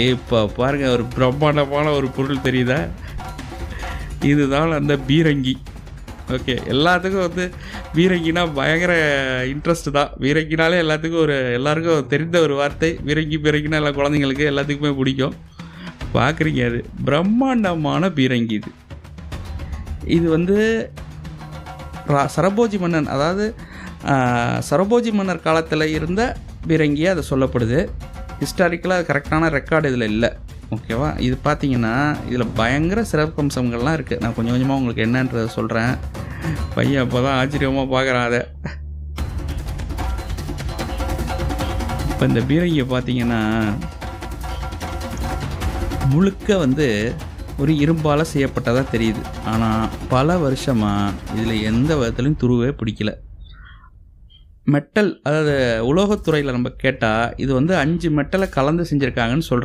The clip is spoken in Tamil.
இப்போ பாருங்க ஒரு பிரம்மாண்டமான ஒரு பொருள் தெரியுதா? இதுதான் அந்த பீரங்கி. ஓகே. எல்லாத்துக்கும் வந்து பீரங்கினா பயங்கர இன்ட்ரெஸ்ட் தான். பீரங்கினாலே எல்லாருக்கும் தெரிந்த ஒரு வார்த்தை. பீரங்கி பீரங்கினா எல்லா குழந்தைங்களுக்கு எல்லாத்துக்குமே பிடிக்கும். பார்க்குறீங்க அது பிரம்மாண்டமான பீரங்கி இது. இது வந்து சரபோஜி மன்னன், அதாவது சரபோஜி மன்னர் காலத்தில் இருந்த பீரங்கியாக அது சொல்லப்படுது. ஹிஸ்டாரிக்கலாக கரெக்டான ரெக்கார்டு இதில் இல்லை. ஓகேவா? இது பார்த்தீங்கன்னா இதில் பயங்கர சிறப்பம்சங்கள்லாம் இருக்குது. நான் கொஞ்சம் கொஞ்சமாக உங்களுக்கு என்னன்றதை சொல்கிறேன். பையன் அப்போ தான் ஆச்சரியமாக பார்க்குறான் அதை. இப்போ இந்த பீரங்கியை பார்த்தீங்கன்னா முழுக்க வந்து ஒரு இரும்பால் செய்யப்பட்டதாக தெரியுது. ஆனால் பல வருஷமாக இதில் எந்த விதத்துலையும் துருவே பிடிக்கல. மெட்டல், அதாவது உலோகத்துறையில் நம்ம கேட்டால் இது வந்து 5 மெட்டலை கலந்து செஞ்சுருக்காங்கன்னு சொல்கிறாங்க.